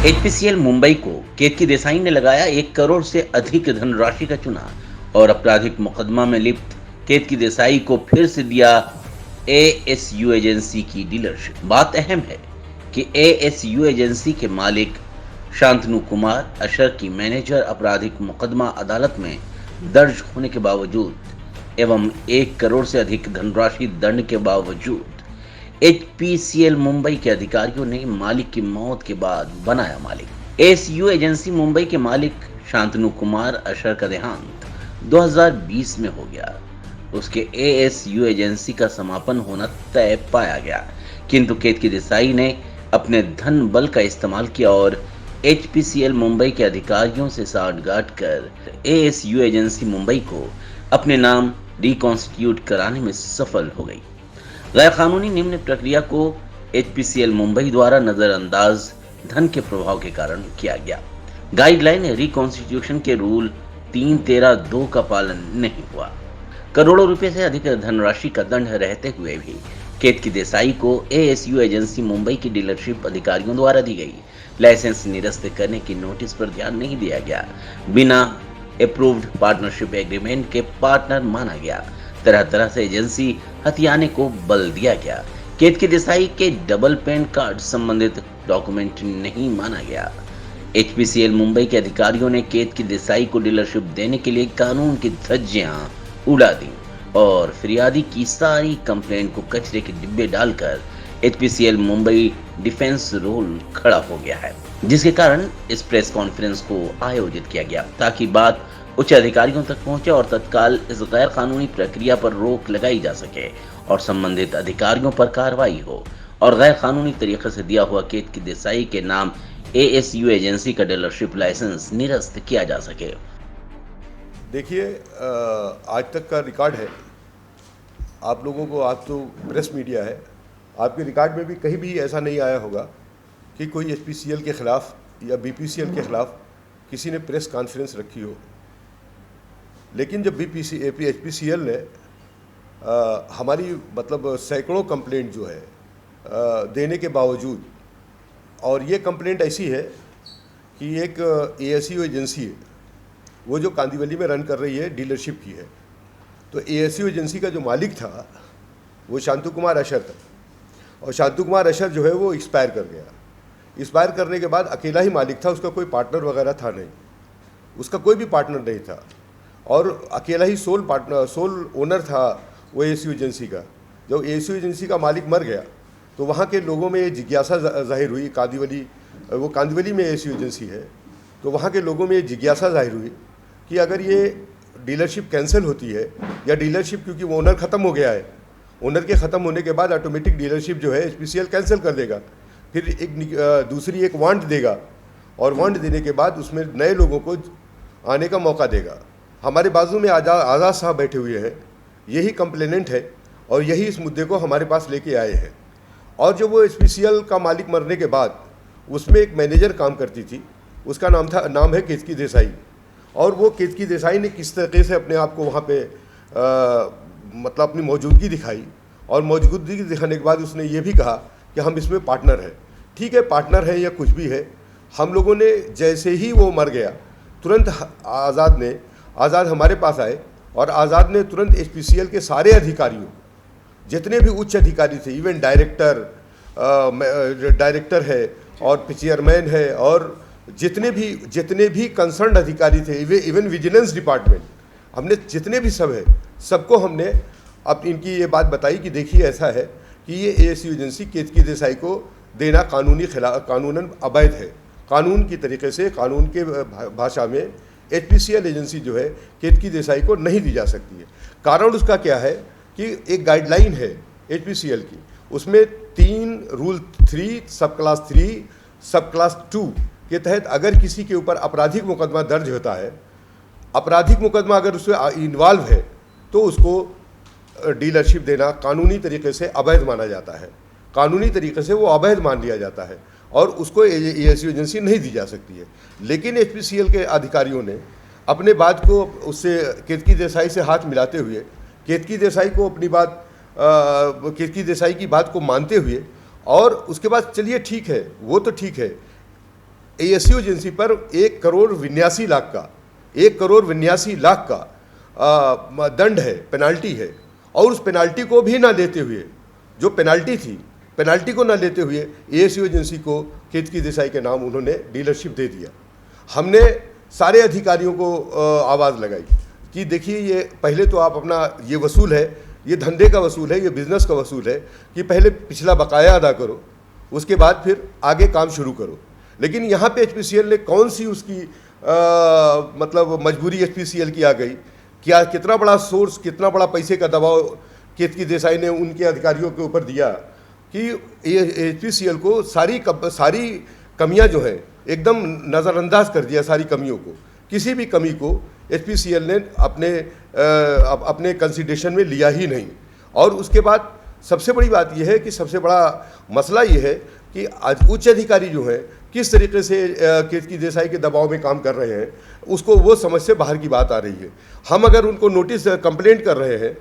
HPCL Mumbai को केतकी देसाई ने लगाया 1 करोड़ से अधिक धनराशि का चुना और आपराधिक मुकदमा में लिप्त केतकी देसाई को फिर से दिया एएसयू एजेंसी की डीलरशिप। बात अहम है कि एएसयू एजेंसी के मालिक शांतनु कुमार अशर की मैनेजर आपराधिक मुकदमा अदालत में दर्ज होने के बावजूद एवं 1 करोड़ से अधिक धनराशि दंड के बावजूद एचपीसीएल मुंबई के अधिकारियों ने मालिक की मौत के बाद बनाया मालिक। एएसयू एजेंसी मुंबई के मालिक शांतनु कुमार अशर का देहांत 2020 में हो गया। उसके एएसयू एजेंसी का समापन होना तय पाया गया, किंतु केतकी देसाई ने अपने धन बल का इस्तेमाल किया और एचपीसीएल मुंबई के अधिकारियों से साठगांठ कर एएसयू एजेंसी मुंबई को अपने नाम रिकॉन्स्टिट्यूट कराने में सफल हो गई। गैर कानूनी निम्न प्रक्रिया को एचपीसीएल मुंबई द्वारा नजरअंदाज धन के प्रभाव के कारण किया गया। गाइडलाइन रिकॉन्स्टिट्यूशन के रूल 313(2) का पालन नहीं हुआ। करोड़ों रुपए से अधिक धनराशि का दंड रहते हुए भी केतकी देसाई को एएसयू एजेंसी मुंबई की डीलरशिप अधिकारियों द्वारा दी गई लाइसेंस निरस्त करने की नोटिस पर ध्यान नहीं दिया गया। बिना अप्रूव्ड पार्टनरशिप एग्रीमेंट के पार्टनर माना गया। तरह तरह से एजेंसी हथियाने को बल दिया गया। केतकी देसाई के डबल पैन कार्ड संबंधित डॉक्यूमेंट नहीं माना गया। एचपीसीएल मुंबई के अधिकारियों ने केतकी देसाई को डीलरशिप देने के लिए कानून की धज्जियां उड़ा दी और फिरियादी की सारी कंप्लेंट को कचरे के डिब्बे डालकर एचपीसीएल मुंबई डिफेंस रोल खड़ा हो गया है, जिसके कारण इस प्रेस कॉन्फ्रेंस को आयोजित किया गया ताकि बात उच्च अधिकारियों तक पहुंचे और तत्काल इस गैर कानूनी प्रक्रिया पर रोक लगाई जा सके और संबंधित अधिकारियों पर कार्रवाई हो और गैर कानूनी तरीके से दिया हुआ केतकी देसाई के नाम एएसयू एजेंसी का डीलरशिप लाइसेंस निरस्त किया जा सके। देखिए, आज तक का रिकॉर्ड है, आप लोगों को, आप तो प्रेस मीडिया है, आपके रिकॉर्ड में भी कहीं भी ऐसा नहीं आया होगा कि कोई एचपीसीएल के खिलाफ या बीपीसीएल के खिलाफ किसी ने प्रेस कॉन्फ्रेंस रखी हो। लेकिन जब एचपीसीएल ने हमारी मतलब सैकड़ों कंप्लेंट जो है देने के बावजूद, और ये कंप्लेंट ऐसी है कि एक एएसयू एजेंसी है वो जो कांदिवली में रन कर रही है, डीलरशिप की है। तो एएसयू एजेंसी का जो मालिक था वो शांतु कुमार अशर था और शांतु कुमार अशर जो है वो एक्सपायर कर गया। एक्सपायर करने के बाद अकेला ही मालिक था, उसका कोई पार्टनर वगैरह था नहीं, उसका कोई भी पार्टनर नहीं था और अकेला ही सोल ओनर था वो एएसयू एजेंसी का। जब एएसयू एजेंसी का मालिक मर गया तो वहाँ के लोगों में ये जिज्ञासा जाहिर हुई, वो कांदिवली में एएसयू एजेंसी है, तो वहाँ के लोगों में ये जिज्ञासा जाहिर हुई कि अगर ये डीलरशिप कैंसिल होती है या डीलरशिप, क्योंकि वो ओनर ख़त्म हो गया है, ओनर के ख़त्म होने के बाद ऑटोमेटिक डीलरशिप जो है एचपीसीएल कैंसिल कर देगा, फिर दूसरी एक वांट देगा और वांट देने के बाद उसमें नए लोगों को आने का मौका देगा। हमारे बाजू में आज़ाद साहब बैठे हुए हैं, यही कंप्लेनेंट है और यही इस मुद्दे को हमारे पास लेके आए हैं। और जो वो एचपीसीएल का मालिक मरने के बाद उसमें एक मैनेजर काम करती थी, उसका नाम है केतकी देसाई, और वो केतकी देसाई ने किस तरीके से अपने आप को वहाँ पे मतलब अपनी मौजूदगी दिखाई और मौजूदगी दिखाने के बाद उसने ये भी कहा कि हम इसमें पार्टनर हैं। ठीक है, पार्टनर है या कुछ भी है, हम लोगों ने जैसे ही वो मर गया तुरंत आज़ाद हमारे पास आए और आज़ाद ने तुरंत एचपीसीएल के सारे अधिकारियों, जितने भी उच्च अधिकारी थे, इवन डायरेक्टर है और चेयरमैन है और जितने भी कंसर्न अधिकारी थे, इवन विजिलेंस डिपार्टमेंट, हमने जितने भी सब है, सबको हमने अब इनकी ये बात बताई कि देखिए ऐसा है कि ये एएसयू एजेंसी केतकी देसाई को देना कानूनन अवैध है। कानून की तरीके से, कानून के भाषा में एचपीसीएल एजेंसी जो है केतकी देसाई को नहीं दी जा सकती है। कारण उसका क्या है कि एक गाइडलाइन है एचपीसीएल की, उसमें 3 रूल 3 सब क्लास 2 के तहत अगर किसी के ऊपर आपराधिक मुकदमा दर्ज होता है, आपराधिक मुकदमा अगर उसमें इन्वॉल्व है तो उसको डीलरशिप देना कानूनी तरीके से अवैध माना जाता है, कानूनी तरीके से वो अवैध मान लिया जाता है और उसको एएसयू एजेंसी नहीं दी जा सकती है। लेकिन एचपीसीएल के अधिकारियों ने अपने बात को उससे केतकी देसाई से हाथ मिलाते हुए केतकी देसाई को अपनी बात केतकी देसाई की बात को मानते हुए और उसके बाद चलिए ठीक है, वो तो ठीक है, एएसयू एजेंसी पर 1,89,00,000 का दंड है, पेनाल्टी है, और उस पेनाल्टी को भी ना देते हुए, जो पेनाल्टी थी, पेनाल्टी को ना लेते हुए एएसयू एजेंसी को केतकी देसाई के नाम उन्होंने डीलरशिप दे दिया। हमने सारे अधिकारियों को आवाज़ लगाई कि देखिए, ये पहले तो आप अपना ये वसूल है, ये धंधे का वसूल है, ये बिज़नेस का वसूल है कि पहले पिछला बकाया अदा करो, उसके बाद फिर आगे काम शुरू करो। लेकिन यहाँ पे एचपीसीएल ने कौन सी उसकी मतलब मजबूरी एचपीसीएल की आ गई, क्या कितना बड़ा सोर्स, कितना बड़ा पैसे का दबाव केतकी देसाई ने उनके अधिकारियों के ऊपर दिया कि एचपीसीएल को सारी कमियां जो है एकदम नज़रअंदाज कर दिया। सारी कमियों को, किसी भी कमी को एचपीसीएल ने अपने कंसिडरेशन में लिया ही नहीं। और उसके बाद सबसे बड़ी बात यह है कि सबसे बड़ा मसला ये है कि आज उच्च अधिकारी जो है किस तरीके से केतकी देसाई के दबाव में काम कर रहे हैं, उसको वो समझ से बाहर की बात आ रही है। हम अगर उनको नोटिस कंप्लेंट कर रहे हैं,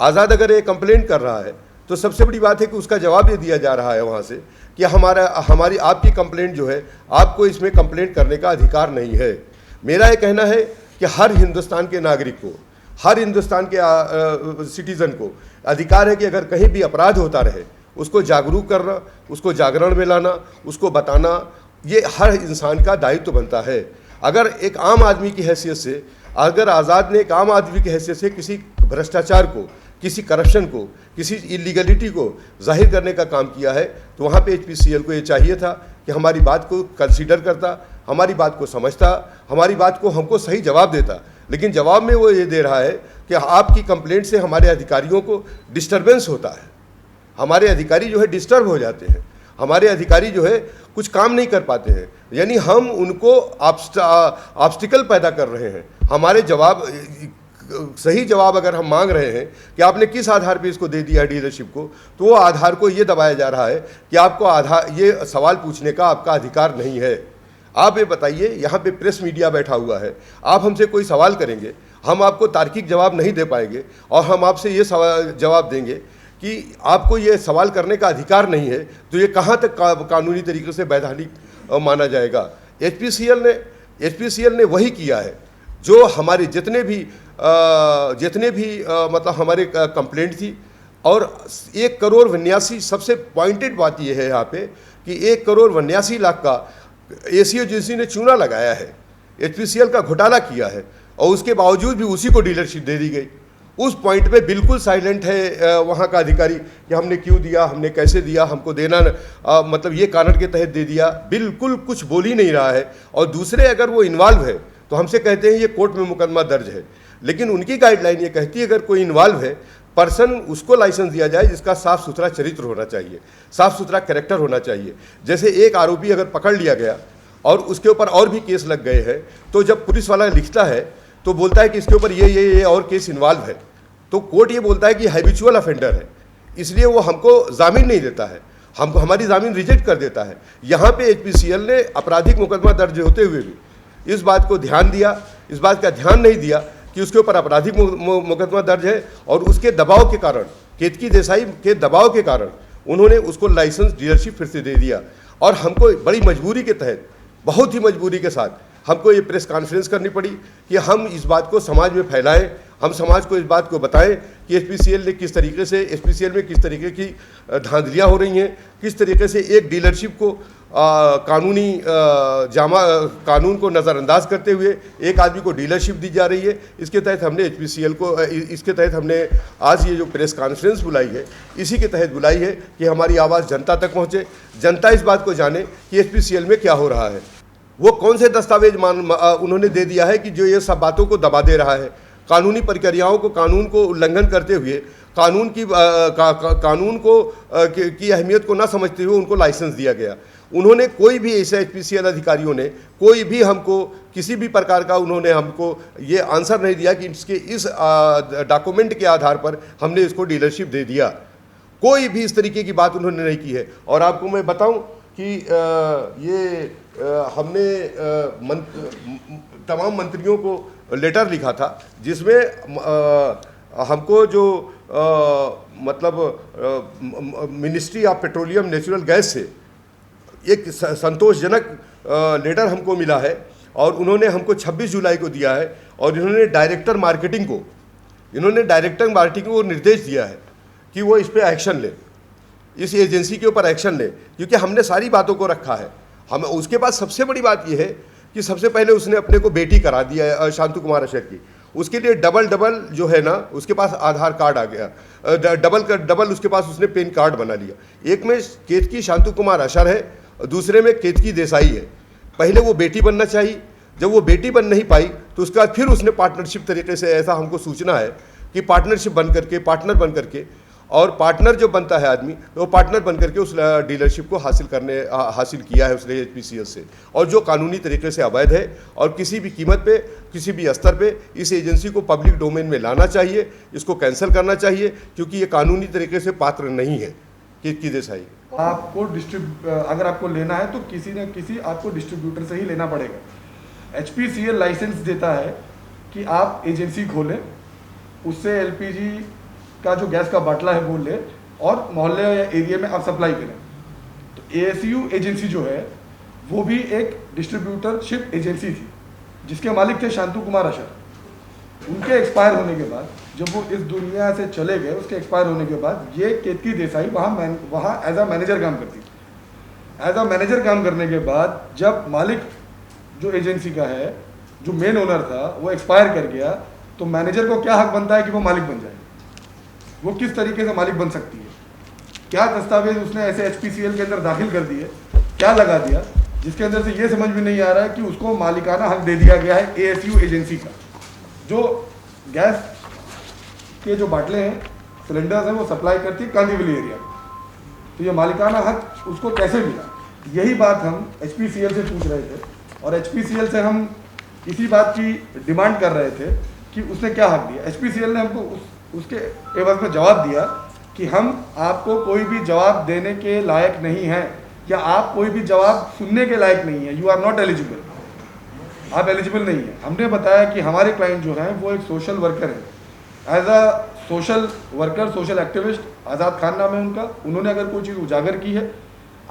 आज़ाद अगर ये कंप्लेंट कर रहा है, तो सबसे बड़ी बात है कि उसका जवाब ये दिया जा रहा है वहाँ से कि हमारी आपकी कंप्लेंट जो है, आपको इसमें कंप्लेंट करने का अधिकार नहीं है। मेरा ये कहना है कि हर हिंदुस्तान के नागरिक को, हर हिंदुस्तान के सिटीज़न को अधिकार है कि अगर कहीं भी अपराध होता रहे, उसको जागरूक करना, उसको जागरण में लाना, उसको बताना, ये हर इंसान का दायित्व बनता है। अगर एक आम आदमी की हैसियत से, अगर आज़ाद ने एक आम आदमी की हैसियत से किसी भ्रष्टाचार को, किसी करप्शन को, किसी इलीगलिटी को जाहिर करने का काम किया है, तो वहाँ पे एचपीसीएल को ये चाहिए था कि हमारी बात को कंसीडर करता, हमारी बात को समझता, हमारी बात को हमको सही जवाब देता। लेकिन जवाब में वो ये दे रहा है कि आपकी कंप्लेंट से हमारे अधिकारियों को डिस्टर्बेंस होता है, हमारे अधिकारी जो है डिस्टर्ब हो जाते हैं, हमारे अधिकारी जो है कुछ काम नहीं कर पाते हैं, यानी हम उनको ऑब्स्टिकल पैदा कर रहे हैं। हमारे जवाब, सही जवाब अगर हम मांग रहे हैं कि आपने किस आधार पे इसको दे दिया डीलरशिप को, तो वो आधार को ये दबाया जा रहा है कि आपको ये सवाल पूछने का आपका अधिकार नहीं है। आप ये बताइए, यहाँ पे प्रेस मीडिया बैठा हुआ है, आप हमसे कोई सवाल करेंगे, हम आपको तार्किक जवाब नहीं दे पाएंगे और हम आपसे ये जवाब देंगे कि आपको ये सवाल करने का अधिकार नहीं है, तो ये कहाँ तक कानूनी तरीके से वैधानिक माना जाएगा। एचपीसीएल ने वही किया है जो हमारे जितने भी मतलब हमारे कंप्लेंट थी। और 1,82,00,000, सबसे पॉइंटेड बात यह है यहाँ पे कि 1,82,00,000 का एएसयू एजेंसी ने चूना लगाया है, एचपीसीएल का घोटाला किया है, और उसके बावजूद भी उसी को डीलरशिप दे दी गई। उस पॉइंट पे बिल्कुल साइलेंट है वहाँ का अधिकारी कि हमने क्यों दिया, हमने कैसे दिया, हमको देना मतलब ये कारण के तहत दे दिया, बिल्कुल कुछ बोल ही नहीं रहा है। और दूसरे अगर वो इन्वॉल्व है तो हमसे कहते हैं ये कोर्ट में मुकदमा दर्ज है, लेकिन उनकी गाइडलाइन ये कहती है अगर कोई इन्वॉल्व है पर्सन, उसको लाइसेंस दिया जाए जिसका साफ़ सुथरा चरित्र होना चाहिए, साफ़ सुथरा कैरेक्टर होना चाहिए। जैसे एक आरोपी अगर पकड़ लिया गया और उसके ऊपर और भी केस लग गए हैं, तो जब पुलिस वाला लिखता है तो बोलता है कि इसके ऊपर ये और केस इन्वॉल्व है, तो कोर्ट ये बोलता है कि हैबिचुअल ऑफेंडर है, इसलिए वो हमको जामीन नहीं देता है, हमको हमारी जामीन रिजेक्ट कर देता है। यहाँ पे एचपीसीएल ने आपराधिक मुकदमा दर्ज होते हुए भी इस बात को ध्यान दिया, इस बात का ध्यान नहीं दिया कि उसके ऊपर आपराधिक मुकदमा दर्ज है, और उसके दबाव के कारण, केतकी देसाई के दबाव के कारण उन्होंने उसको लाइसेंस डीलरशिप फिर से दे दिया। और हमको बड़ी मजबूरी के तहत, बहुत ही मजबूरी के साथ हमको ये प्रेस कॉन्फ्रेंस करनी पड़ी कि हम इस बात को समाज में फैलाएं, हम समाज को इस बात को बताएं कि एचपीसीएल में किस तरीके की धांधलियाँ हो रही हैं, किस तरीके से एक डीलरशिप को कानून को नज़रअंदाज करते हुए एक आदमी को डीलरशिप दी जा रही है। इसके तहत हमने एचपीसीएल को, इसके तहत हमने आज ये जो प्रेस कॉन्फ्रेंस बुलाई है, इसी के तहत बुलाई है कि हमारी आवाज़ जनता तक पहुँचे, जनता इस बात को जाने कि एचपीसीएल में क्या हो रहा है, वो कौन से दस्तावेज उन्होंने दे दिया है कि जो ये सब बातों को दबा दे रहा है। कानूनी प्रक्रियाओं को, कानून को उल्लंघन करते हुए, कानून की अहमियत को ना समझते हुए उनको लाइसेंस दिया गया। उन्होंने कोई भी ऐसे एचपीसीएल अधिकारियों ने कोई भी हमको किसी भी प्रकार का उन्होंने हमको ये आंसर नहीं दिया कि इसके इस डॉक्यूमेंट के आधार पर हमने इसको डीलरशिप दे दिया। कोई भी इस तरीके की बात उन्होंने नहीं की है। और आपको मैं बताऊं कि हमने तमाम मंत्रियों को लेटर लिखा था जिसमें हमको जो मतलब ministry of petroleum natural gas से एक संतोषजनक लेटर हमको मिला है और उन्होंने हमको 26 जुलाई को दिया है और इन्होंने डायरेक्टर मार्केटिंग को निर्देश दिया है कि वो इस पर एक्शन ले, इस एजेंसी के ऊपर एक्शन ले, क्योंकि हमने सारी बातों को रखा है। हम उसके बाद सबसे बड़ी बात यह है कि सबसे पहले उसने अपने को बेटी करा दिया है शांतु कुमार अशर की, उसके लिए डबल जो है ना, उसके पास आधार कार्ड आ गया, डबल उसके पास उसने पैन कार्ड बना लिया। एक में केतकी शांतु कुमार अशर है, दूसरे में केतकी देसाई है। पहले वो बेटी बनना चाहिए, जब वो बेटी बन नहीं पाई तो उसके बाद फिर उसने पार्टनरशिप तरीके से, ऐसा हमको सूचना है कि पार्टनरशिप बन करके, पार्टनर बन करके, और पार्टनर जो बनता है आदमी तो वो पार्टनर बन करके उस डीलरशिप को हासिल किया है उसने HPCL से, और जो कानूनी तरीके से अवैध है। और किसी भी कीमत पे, किसी भी स्तर पे इस एजेंसी को पब्लिक डोमेन में लाना चाहिए, इसको कैंसिल करना चाहिए, क्योंकि ये कानूनी तरीके से पात्र नहीं है। केतकी देसाई, आपको अगर आपको लेना है तो किसी न किसी आपको डिस्ट्रीब्यूटर से ही लेना पड़ेगा। HPCL लाइसेंस देता है कि आप एजेंसी खोलें, उससे LPG का जो गैस का बाटला है वो ले और मोहल्ले या एरिया में आप सप्लाई करें। तो ASU एजेंसी जो है वो भी एक डिस्ट्रीब्यूटरशिप एजेंसी थी, जिसके मालिक थे शांतु कुमार अशर। उनके एक्सपायर होने के बाद, जब वो इस दुनिया से चले गए, उसके एक्सपायर होने के बाद ये केतकी देसाई वहाँ एज अ मैनेजर काम करती थी। एज अ मैनेजर काम करने के बाद जब मालिक जो एजेंसी का है, जो मेन ओनर था, वो एक्सपायर कर गया, तो मैनेजर को क्या हक बनता है कि वो मालिक बन जाए? वो किस तरीके से मालिक बन सकती है? क्या दस्तावेज उसने ऐसे HPCL के अंदर दाखिल कर दिए, क्या लगा दिया, जिसके अंदर से ये समझ में नहीं आ रहा है कि उसको मालिकाना हक दे दिया गया है ASU एजेंसी का, जो गैस के जो बाटले हैं, सिलेंडर्स हैं, वो सप्लाई करती है कांदीवली एरिया। तो ये मालिकाना हक उसको कैसे मिला? यही बात हम HPCL से पूछ रहे थे और HPCL से हम इसी बात की डिमांड कर रहे थे कि उसने क्या हक दिया। HPCL ने हमको उसके एवज में जवाब दिया कि हम आपको कोई भी जवाब देने के लायक नहीं हैं, या आप कोई भी जवाब सुनने के लायक नहीं है, यू आर नॉट एलिजिबल, आप एलिजिबल नहीं है। हमने बताया कि हमारे क्लाइंट जो हैं वो एक सोशल वर्कर है। As a social worker, social activist, Azad Khan नाम है उनका, उन्होंने अगर कोई चीज़ उजागर की है,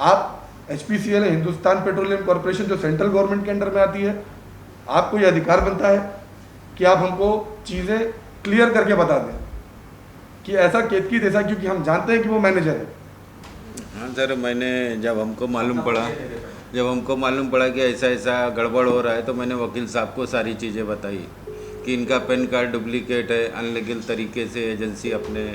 आप HPCL हिंदुस्तान पेट्रोलियम कॉरपोरेशन जो सेंट्रल गवर्नमेंट के अंडर में आती है, आपको ये अधिकार बनता है कि आप हमको चीज़ें क्लियर करके बता दें कि ऐसा केतकी देसाई, क्योंकि हम जानते हैं कि वो मैनेजर है। हाँ सर, मैंने जब हमको मालूम पड़ा कि ऐसा ऐसा गड़बड़ हो रहा है, तो मैंने वकील साहब को सारी चीज़ें बताई कि इनका पैन कार्ड डुप्लीकेट है, अनलीगल तरीके से एजेंसी अपने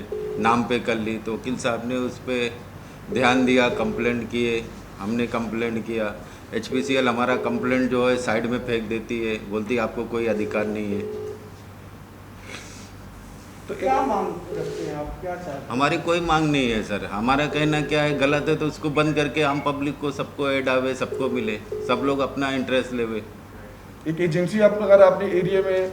नाम पे कर ली। तो वकील साहब ने उस पर ध्यान दिया, कंप्लेंट किए, हमने कंप्लेंट किया। HPCL हमारा कंप्लेंट जो है साइड में फेंक देती है, बोलती है आपको कोई अधिकार नहीं है। तो क्या मांग रखते हैं आप, क्या चाहते हैं? हमारी कोई मांग नहीं है सर, हमारा कहना क्या है, गलत है तो उसको बंद करके हम पब्लिक को, सबको ऐड आवे, सबको मिले, सब लोग अपना इंटरेस्ट लेवे। एक एजेंसी अगर आपने एरिया में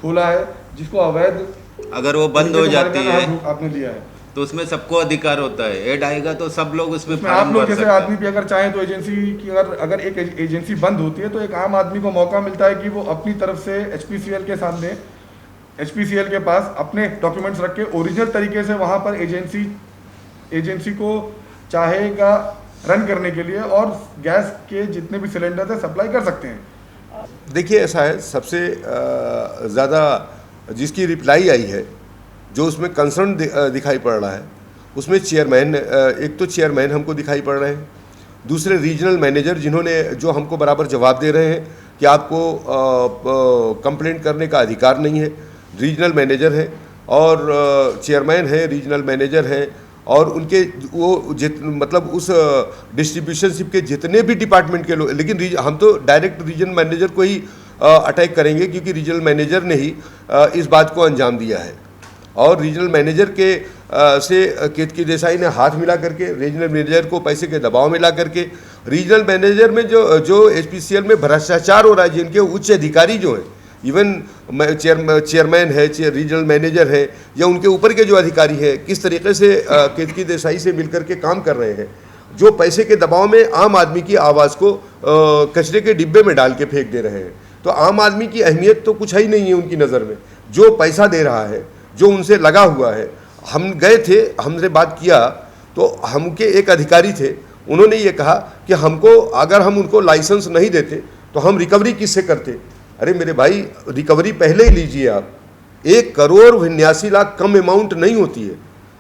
खोला है जिसको अवैध, अगर वो बंद हो जाती है आपने लिया है, तो उसमें सबको अधिकार होता है, ऐड आएगा तो सब लोग उसमें आप लोग जैसे आदमी भी अगर चाहें तो एजेंसी की, अगर एक एजेंसी बंद होती है तो एक आम आदमी को मौका मिलता है कि वो अपनी तरफ से HPCL के सामने, HPCL के पास अपने डॉक्यूमेंट्स रख के ओरिजिनल तरीके से वहाँ पर एजेंसी को चाहेगा रन करने के लिए और गैस के जितने भी सिलेंडर है सप्लाई कर सकते हैं। देखिए ऐसा है, सबसे ज़्यादा जिसकी रिप्लाई आई है, जो उसमें कंसर्न दिखाई पड़ रहा है, उसमें चेयरमैन, एक तो चेयरमैन हमको दिखाई पड़ रहे हैं, दूसरे रीजनल मैनेजर जिन्होंने, जो हमको बराबर जवाब दे रहे हैं कि आपको कंप्लेंट करने का अधिकार नहीं है। रीजनल मैनेजर हैं और चेयरमैन है, रीजनल मैनेजर हैं, और उनके वो मतलब उस डिस्ट्रीब्यूशनशिप के जितने भी डिपार्टमेंट के लोग, लेकिन हम तो डायरेक्ट रीजनल मैनेजर को ही अटैक करेंगे, क्योंकि रीजनल मैनेजर ने ही इस बात को अंजाम दिया है। और रीजनल मैनेजर के से केतकी देसाई ने हाथ मिला करके रीजनल मैनेजर को पैसे के दबाव में ला करके, रीजनल मैनेजर में जो HPCL में भ्रष्टाचार हो रहा है, जिनके उच्च अधिकारी जो हैं, इवन चेयरमैन है, रीजनल मैनेजर है, या उनके ऊपर के जो अधिकारी हैं, किस तरीके से केतकी देसाई से मिलकर के काम कर रहे हैं, जो पैसे के दबाव में आम आदमी की आवाज़ को कचरे के डिब्बे में डाल के फेंक दे रहे हैं। तो आम आदमी की अहमियत तो कुछ है ही नहीं है उनकी नज़र में। जो पैसा दे रहा है, जो उनसे लगा हुआ है, हम गए थे, हमने बात किया, तो हमके एक अधिकारी थे, उन्होंने ये कहा कि हमको अगर हम उनको लाइसेंस नहीं देते तो हम रिकवरी किससे करते। अरे मेरे भाई, रिकवरी पहले ही लीजिए आप। 1,82,00,000 कम अमाउंट नहीं होती है।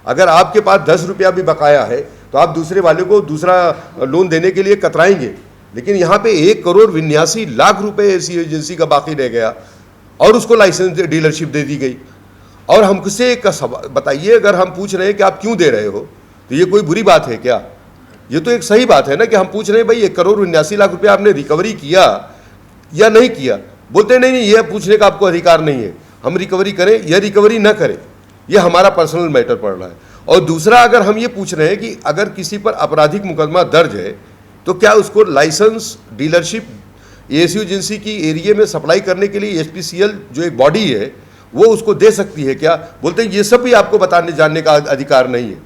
अगर आपके पास 10 रुपया भी बकाया है तो आप दूसरे वाले को दूसरा लोन देने के लिए कतराएंगे, लेकिन यहाँ पे 1,82,00,000 रुपए ऐसी एजेंसी का बाकी रह गया और उसको लाइसेंस डीलरशिप दे दी गई। और हमसे एक बताइए, अगर हम पूछ रहे हैं कि आप क्यों दे रहे हो, तो ये कोई बुरी बात है क्या? ये तो एक सही बात है ना कि हम पूछ रहे हैं भाई 1,82,00,000 रुपये आपने रिकवरी किया या नहीं किया। बोलते नहीं ये पूछने का आपको अधिकार नहीं है, हम रिकवरी करें या रिकवरी ना करें, ये हमारा पर्सनल मैटर पड़ रहा है। और दूसरा, अगर हम ये पूछ रहे हैं कि अगर किसी पर आपराधिक मुकदमा दर्ज है तो क्या उसको लाइसेंस डीलरशिप एएसयू एजेंसी की एरिया में सप्लाई करने के लिए एचपीसीएल जो एक बॉडी है वो उसको दे सकती है क्या? बोलते हैं ये सब भी आपको बताने जानने का अधिकार नहीं है।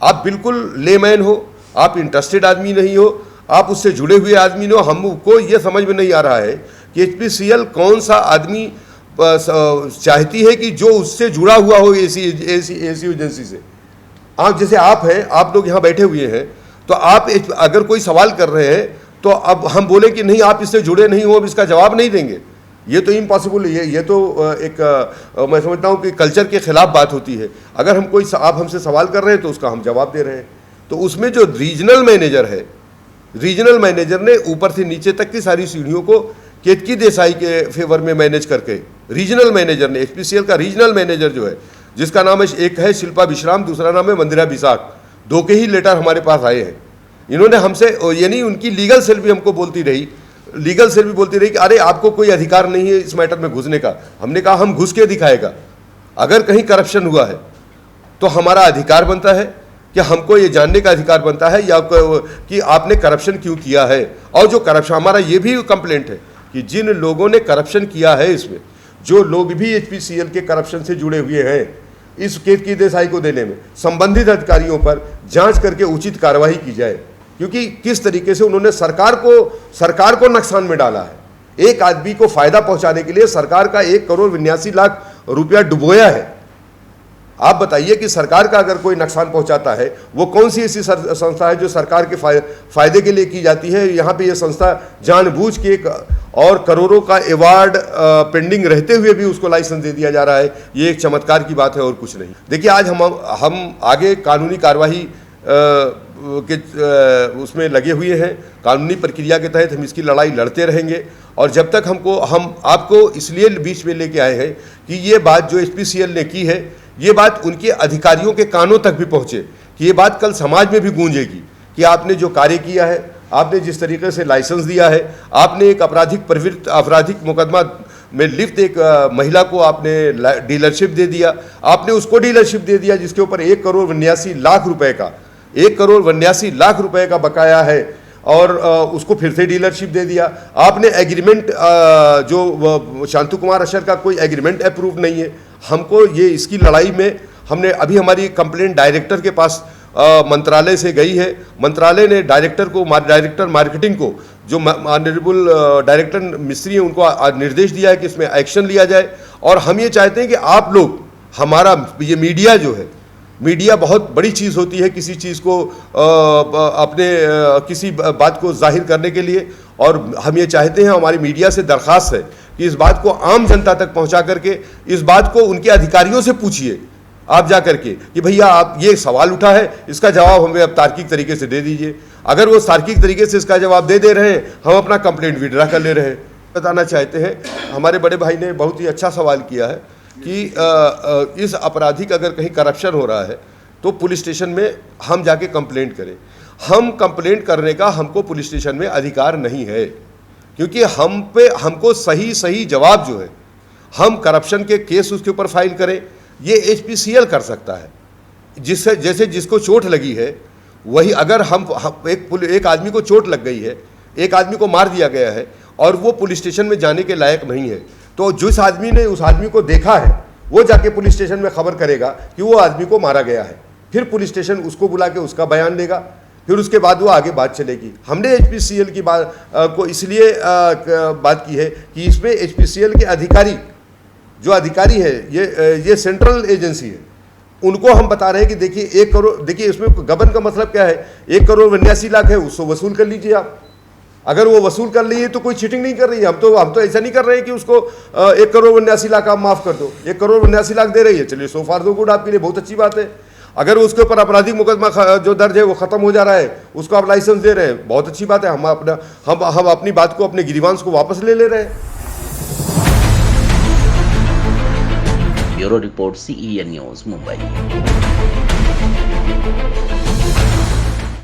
आप बिल्कुल लेमैन हो, आप इंटरेस्टेड आदमी नहीं हो, आप उससे जुड़े हुए आदमी हो। हमको ये समझ में नहीं आ रहा है कि एचपीसीएल कौन सा आदमी चाहती है कि जो उससे जुड़ा हुआ हो एएसयू एजेंसी से। आप जैसे आप हैं, आप लोग यहाँ बैठे हुए हैं, तो आप अगर कोई सवाल कर रहे हैं तो अब हम बोले कि नहीं आप इससे जुड़े नहीं हो, अब इसका जवाब नहीं देंगे, ये तो इम्पॉसिबल है। ये तो एक मैं समझता हूँ कि कल्चर के खिलाफ बात होती है। अगर हम कोई आप हमसे सवाल कर रहे हैं तो उसका हम जवाब दे रहे हैं। तो उसमें जो रीजनल मैनेजर है, रीजनल मैनेजर ने ऊपर से नीचे तक की सारी सीढ़ियों को केतकी देसाई के फेवर में मैनेज करके, रीजनल मैनेजर ने, एचपीसीएल का रीजनल मैनेजर जो है, जिसका नाम है, एक है शिल्पा विश्राम, दूसरा नाम है मंदिरा बिसाक, 2 के ही लेटर हमारे पास आए हैं। इन्होंने हमसे, यानी उनकी लीगल सेल भी हमको बोलती रही, लीगल सेल भी बोलती रही कि अरे आपको कोई अधिकार नहीं है इस मैटर में घुसने का। हमने कहा हम घुस के दिखाएगा, अगर कहीं करप्शन हुआ है तो हमारा अधिकार बनता है कि हमको ये जानने का अधिकार बनता है या कि आपने करप्शन क्यों किया है। और जो करप्शन, हमारा ये भी कंप्लेंट है कि जिन लोगों ने करप्शन किया है, इसमें जो लोग भी एचपीसीएल के करप्शन से जुड़े हुए हैं, इस केतकी देसाई को देने में संबंधित अधिकारियों पर जांच करके उचित कार्रवाई की जाए, क्योंकि किस तरीके से उन्होंने सरकार को नुकसान में डाला है। एक आदमी को फायदा पहुंचाने के लिए सरकार का 1,82,00,000 रुपया डुबोया है। आप बताइए कि सरकार का अगर कोई नुकसान पहुंचाता है, वो कौन सी ऐसी संस्था है जो सरकार के फायदे के लिए की जाती है? यहाँ पे ये संस्था जानबूझ के और करोड़ों का अवार्ड पेंडिंग रहते हुए भी उसको लाइसेंस दे दिया जा रहा है। ये एक चमत्कार की बात है और कुछ नहीं। देखिए, आज हम आगे कानूनी कार्रवाई के उसमें लगे हुए हैं। कानूनी प्रक्रिया के तहत हम इसकी लड़ाई लड़ते रहेंगे और जब तक हम आपको इसलिए बीच में लेके आए हैं कि ये बात जो एचपीसीएल ने की है, ये बात उनके अधिकारियों के कानों तक भी पहुँचे, कि ये बात कल समाज में भी गूंजेगी कि आपने जो कार्य किया है, आपने जिस तरीके से लाइसेंस दिया है, आपने एक आपराधिक मुकदमा में लिप्त एक महिला को आपने डीलरशिप दे दिया, आपने उसको डीलरशिप दे दिया जिसके ऊपर 1,82,00,000 रुपए का 1,82,00,000 रुपए का बकाया है और उसको फिर से डीलरशिप दे दिया। आपने एग्रीमेंट जो शांतु कुमार अशर का कोई एग्रीमेंट अप्रूव नहीं है। हमको ये इसकी लड़ाई में हमने अभी हमारी कंप्लेंट डायरेक्टर के पास मंत्रालय से गई है। मंत्रालय ने डायरेक्टर मार्केटिंग को, जो ऑनरेबल डायरेक्टर मिस्त्री हैं, उनको निर्देश दिया है कि इसमें एक्शन लिया जाए। और हम ये चाहते हैं कि आप लोग, हमारा ये मीडिया जो है, मीडिया बहुत बड़ी चीज़ होती है किसी चीज़ को अपने किसी बात को जाहिर करने के लिए, और हम ये चाहते हैं, हमारी मीडिया से दरख्वास्त है कि इस बात को आम जनता तक पहुंचा करके इस बात को उनके अधिकारियों से पूछिए आप जा करके कि भैया आप ये सवाल उठा है, इसका जवाब हमें अब तार्किक तरीके से दे दीजिए। अगर वो तार्किक तरीके से इसका जवाब दे रहे हैं, हम अपना कंप्लेंट विड्रा कर ले रहे हैं। बताना चाहते हैं, हमारे बड़े भाई ने बहुत ही अच्छा सवाल किया है कि इस आपराधिक अगर कहीं करप्शन हो रहा है तो पुलिस स्टेशन में हम जाके कंप्लेंट करें। हम कंप्लेंट करने का हमको पुलिस स्टेशन में अधिकार नहीं है, क्योंकि हमको सही जवाब जो है, हम करप्शन के केस उसके ऊपर फाइल करें, ये एचपीसीएल कर सकता है। जैसे जिसको चोट लगी है, वही अगर हम एक आदमी को चोट लग गई है, एक आदमी को मार दिया गया है और वो पुलिस स्टेशन में जाने के लायक नहीं है, तो जिस आदमी ने उस आदमी को देखा है वो जाके पुलिस स्टेशन में खबर करेगा कि वो आदमी को मारा गया है। फिर पुलिस स्टेशन उसको बुला के उसका बयान देगा, फिर उसके बाद वो आगे बात चलेगी। हमने एचपीसीएल की बात को इसलिए बात की है कि इसमें एचपीसीएल के अधिकारी, जो अधिकारी है, ये सेंट्रल एजेंसी है, उनको हम बता रहे हैं कि देखिए 1 करोड़, देखिए इसमें गबन का मतलब क्या है, 1,82,00,000 है, उसको वसूल कर लीजिए आप। अगर वो वसूल कर ली है तो कोई चीटिंग नहीं कर रही है। हम तो ऐसा नहीं कर रहे हैं कि उसको 1,82,00,000 आप माफ कर दो। 1,82,00,000 दे रही है, चलिए सो फार दो गुड, आपके लिए बहुत अच्छी बात है। अगर उसके ऊपर आपराधिक मुकदमा जो दर्ज है वो खत्म हो जा रहा है, उसको आप लाइसेंस दे रहे हैं, बहुत अच्छी बात है। हम अपनी बात को, अपने गिरीवांश को वापस ले रहे हैं। Bureau report, CEN news, Mumbai.